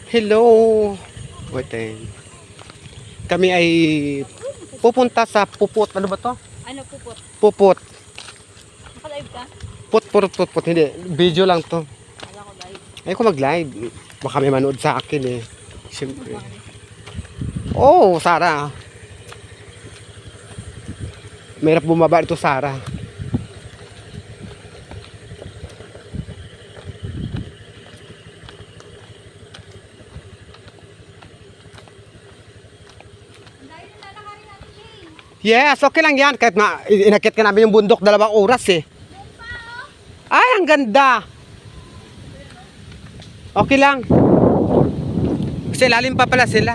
Hello! Wait. Kami ay pupunta sa Puput. Ano ba to? Ano pupot? Puput. Naka-live ka? Put. Hindi. Video lang to. Wala ko live. Ayoko mag-live. Baka may manood sa akin eh. Siyempre. Oh, Sarah. Mahirap bumaba ito, Sarah. Yes, okay lang yan. Kahit na inakit ka namin yung bundok 2 oras eh. Ay, ang ganda. Okay lang. Kasi lalim pa pala sila.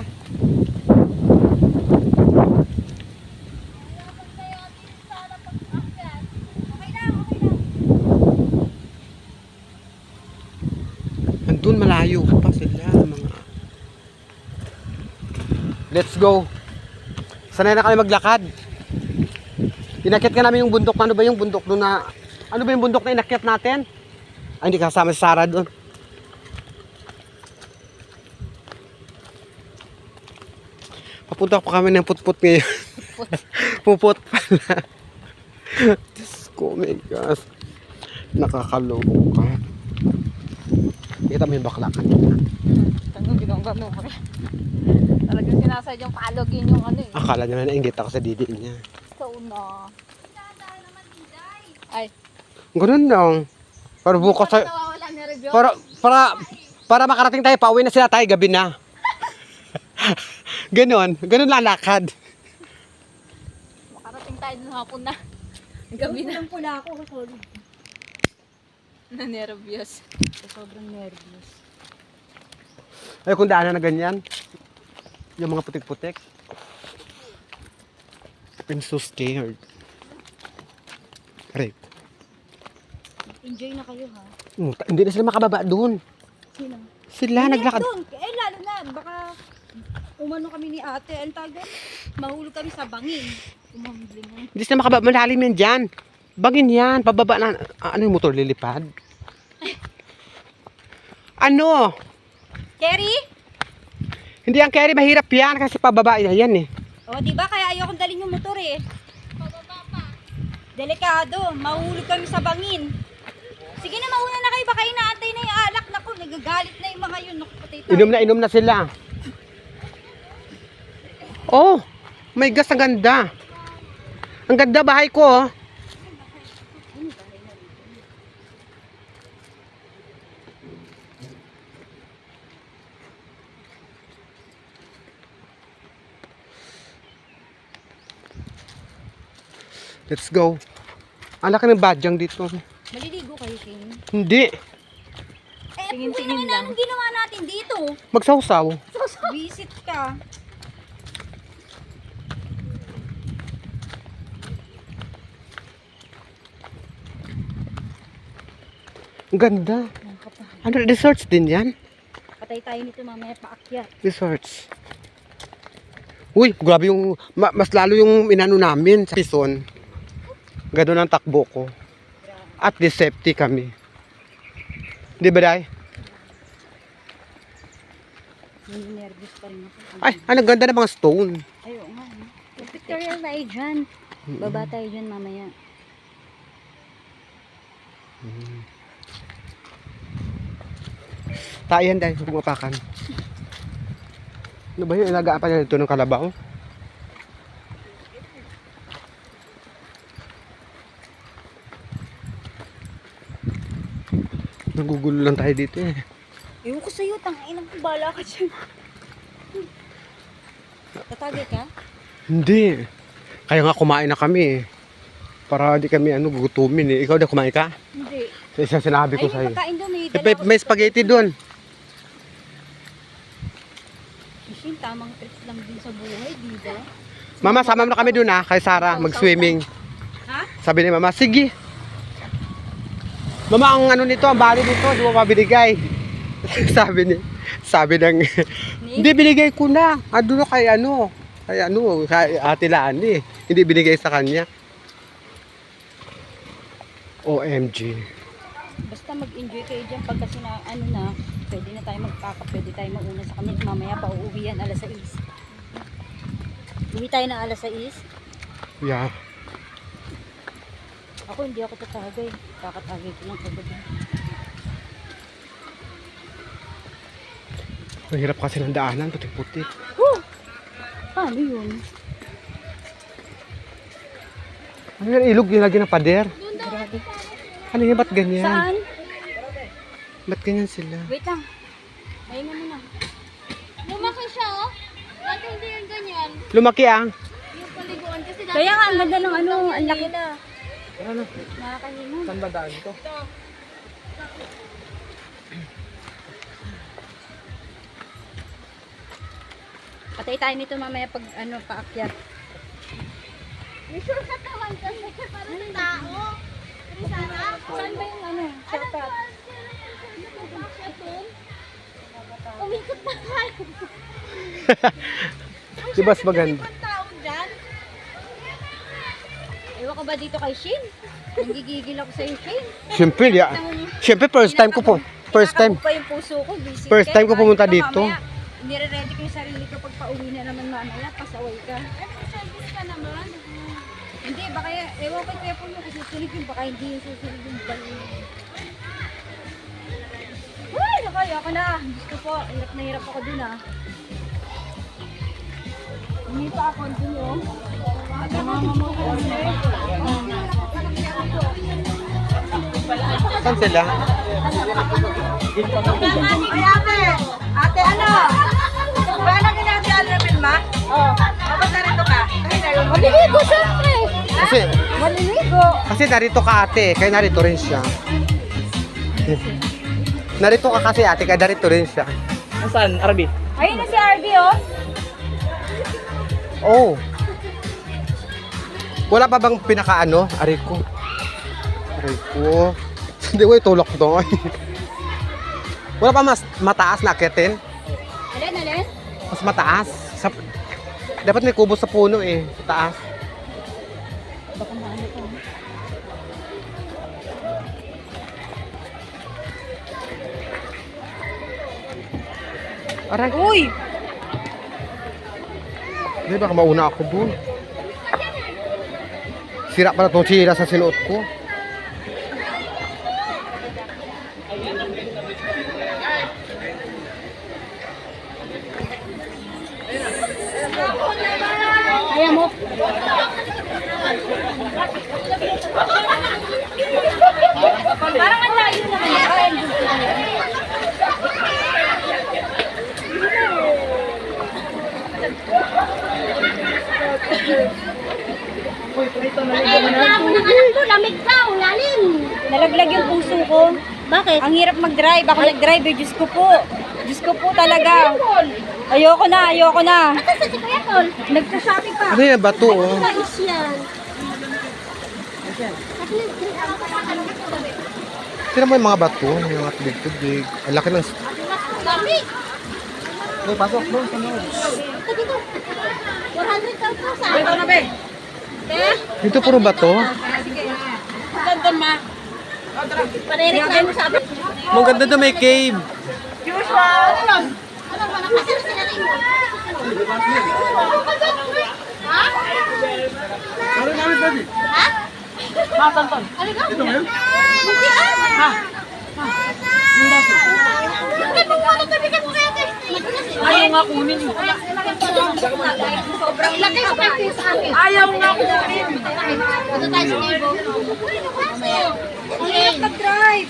Andun malayo pa sila mga. Let's go. Sanay na kami maglakad. Inakit ka namin yung bundok. Ano ba yung bundok doon na... Ano ba yung bundok na inakit natin? Ay, hindi kasama si Sarah doon. Papunta pa kami ng putput ngayon. Puput pala. Diyos ko, my gosh. Nakakaloko ka. Kita mo yung bakla kanina. Tanong ginagawa mo kami. Talagang sinasadyang palogin yung ano eh. Akala niya na nainggit ako sa didi niya. So na. Ay. Ganun lang. Para bukas sa... Wala na review. Para makarating tayo, pauwi na sila tayo, gabi na. Ganun lang lakad. Makarating tayo ng hapon na. Gabi na. Pula ako, sorry. Na-nervyos. Sobrang nervyos. Ay, kung daanan na ganyan. Yung mga putik-putik. I'm so scared. Right. Enjoy na kayo ha. Hindi na sila makababa doon. Sino? Sila naglakad. Doon. Eh lalo na, baka umano kami ni ate. Ang tagal, mahulog kami sa bangin. Umambling mo. Hindi sila makababa. Malalim yan dyan. Bangin yan. Pababa na. Ano yung motor lilipad? Ano? Kerry? Hindi ang carry. Mahirap yan. Kasi pababa yan eh. O diba kaya ayokong dalhin yung motor eh. Pababa pa. Delikado, mahulog kami sa bangin. Sige na, mauna na kayo. Baka inaantay na yung alak. Naku, nagagalit na yung mga yun. Naku, patay tayo. Inom na sila. Oh, my gosh, ang ganda. Ang ganda bahay ko, oh. Let's go. Ang laki ng badyang dito. Maliligo kayo, King. Hindi. Eh, Tingin-tingin lang. anong ginawa natin dito? Magsawsaw. Visit ka. Ang ganda. Ano, resorts din yan? Patay tayo nito mamaya paakyat. Resorts. Uy, grabe yung, mas lalo yung inano namin sa Quezon. Gano'n ang takbo ko. At least safety kami. Di ba, Day? Nervous pa rin ako. Ay, ang ganda ng mga stone. Ayaw nga. Pictorial tayo dyan. Baba tayo dyan mamaya. Tayan, Day. Pumapakan. Ano ba yun? Ilagaan pa niya ito ng kalabaw? Nagugulo lang tayo dito eh. Ewan ko sa'yo, tanginang bala ka dyan. Tatagay ka? Hindi. Kaya nga kumain na kami eh. Para di kami gugutumin eh. Ikaw na kumain ka? Hindi. Sa isang sinabi ko Ay, sa'yo. may pagkain doon. May spaghetti doon. Fishing, tamang trips lang din sa buhay, di ba? Mama, sama mo na kami doon kay Sarah, mag-swimming. Ha? Sabi ni Mama, sige. Mama, ang ano nito, ang bali nito, di mo mabinigay. sabi ng, hindi binigay ko na. Ano kay kay Ate Lani. Hindi binigay sa kanya. OMG. Basta mag-enjoy kayo dyan pagka pwede na tayo magpaka, pwede tayo mauna sa kami. Mamaya pa uuwi yan, alas 6. Uwi tayo ng alas 6. Yeah. Ako hindi ako tatagay. Kakatagay ko lang kagabi. Mahirap kasi ng daanan, putik-putik. Paano yun? Ano yan, ilog yung lagi ng pader? Grabe. Ano yan, ba't ganyan? Saan? Ba't ganyan sila? Wait lang. Ayun na muna. Lumaki siya, oh. Dati hindi yung ganyan. Lumaki ah. Yung paliguan kasi dati. Kaya nga, ang ganda ng ano, ang laki na. Ano? Nakakahinom. Saan ba daan to? Patay tayo nito mamaya pag ano, paakyat. May sure ka naman kasi para sa tao. Pero sana. Saan ba yung ano? Shortcut. Umikot na tayo. Di ba mas maganda? Ang tao dyan. Ewan ko ba dito kay Shin? Nanggigigil ako sa'yo, Shin. Siyempre, yeah. Siyempre, first time ko po. First time. Kinakabog pa yung puso ko. Busy First ka. time ko pumunta Ito, dito. mamaya, nire-ready ko yung sarili ko pag pauwi na naman mamaya. Pasaway ka. Service ka naman. Hindi, baka ewan ko kaya po yung susunod yung baka hindi yung susunod yung bali. Uy, ako na. Gusto po, hirap ako dun ah. Hindi pa ako dun yun. Saan sila? Ay, ate ano? Ba na ginagawa na filma? Oo. Kapag narito ka? Ay, naroon. Maliligo, syempre. Kasi, Maliligo. kasi narito ka ate, kaya narito rin siya. Narito ka kasi ate, kaya narito rin siya. Saan? Arabi? Ayun na si RB oh. Oh. Wala pa bang pinakaano? Aray ko. Aray ko. Hindi ko itulok to. Wala pa mas mataas na akitin? Alin? Mas mataas. Dapat may kubo sa puno eh. Sa taas. Baka maano ko. Aray. Uy! Hindi, baka mauna ako dun. Sira pala itong sira sa sinuot ko. Kaya mo. Parang ang layo naman. Lamig ka, ulalim. Nalaglag yung puso ko. Bakit? Ang hirap mag-drive. Ako nag-drive eh. Diyos ko po. Diyos ko po talaga. Ayoko na. Kasi si Kuya Tol. Nagsasabi pa. Ano yan, bato oh. Nais yan. Tira mo yung mga bato, yung mga tubig-tubig. Ang laki ng... Lamig. Ay, pasok doon sa loob. Ito dito. 400,000. Ito na, be. Dito puro bato. Ganda ma. Parereklamo mo sabi. Maganda doon may cave. Usual. Ano ba? Nakasir sila rin. Ha? Ano namin dali? Ha? Matantan. Ano ka? Ito mo yun? Hindi ah. Bakit mo muna tabigan mo kaya ito? Ayaw nga kunin. Sobrang laki ko kayo sa akin. Ayaw nga kunin. Punta tayo sa Nebo. Okay. Mag-drive.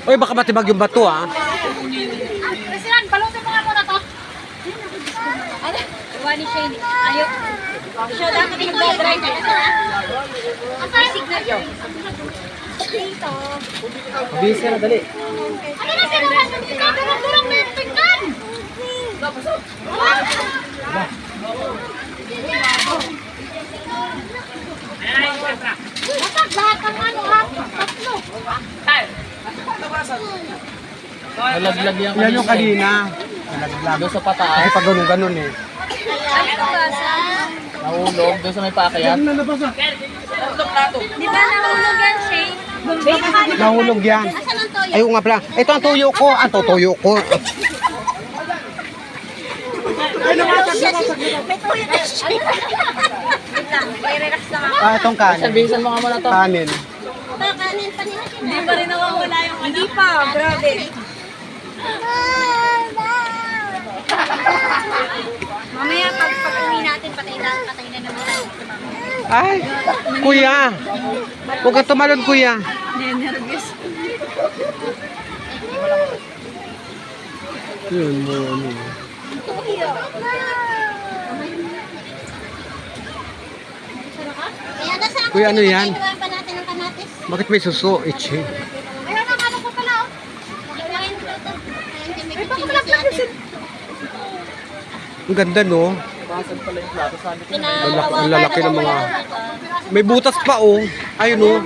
Uy, baka matibag yung bato ah. President, balutin mo nga muna to. Ano? Iwan ni Shane. Ayaw. Siya dapat mag-drive. Ang signal yun. Dito. Busy na, dali. Ano na sinuhan mo dito? Durang-durang na yung pinggan. Basag lahat ang ano ha? Tatlo. Nalaglag yan Yan yung kanina. Nalaglag. Doon sa pataas. Kasi pag ganun-ganun eh. Nahulog. Doon sa may paakyat. Di ba nahulog yan, Shane? Nahulog yan. Asan ang toyo? Ayaw nga pala. Ito ang tuyo ko. Ang tutuyo ko. May toyo na siya. Wait lang, i-relax lang ako. Itong kanin. Sabihin mo nga muna to. Kanin. Kanin pa nila. Hindi pa rin nawawala yung Hindi pa, grabe. Mamaya pag uwi natin, patay na naman tayo. Ay, kuya. Huwag kang tumalon, kuya. Nervous. Yun mo, ano. Kaya nasa ako. Kuya, ano yan? Inuwan pa natin ang kamatis. Bakit may suso? Ichi. Ayun ang ano ko pala. Inuwan ko ito. May pagkakalaglag si ate. Ang ganda, no? Basag pala yung plato sa amin. Ang lalaki ng mga... May butas pa, oh. Ayun, oh.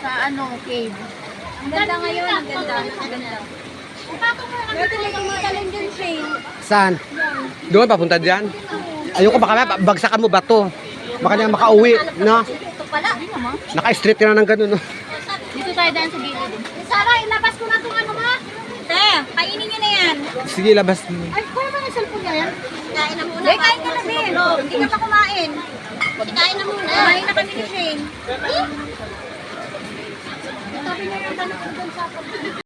Sa ano, cave. Ang ganda ngayon, ang ganda. Ang ganda. Pero talagang matalim din, Shane. Saan? Doon, papunta dyan? Ayoko, baka bagsakan mo ba to? Baka niya makauwi, no? Ito pala. Naka-street ka na ng ganun, no? Dito tayo daan sa gilid. Sarah, ilabas ko na itong ano ma. Te, kainin nyo na yan. Sige, labas. Ay, kuya ba yung cellphone niya yan? Kain na muna. Hey, kain ka na, Ben. Hindi ka pa kumain. Kain na muna. Kumain na kami ni Shane. Sabi niya yung tanong doon sa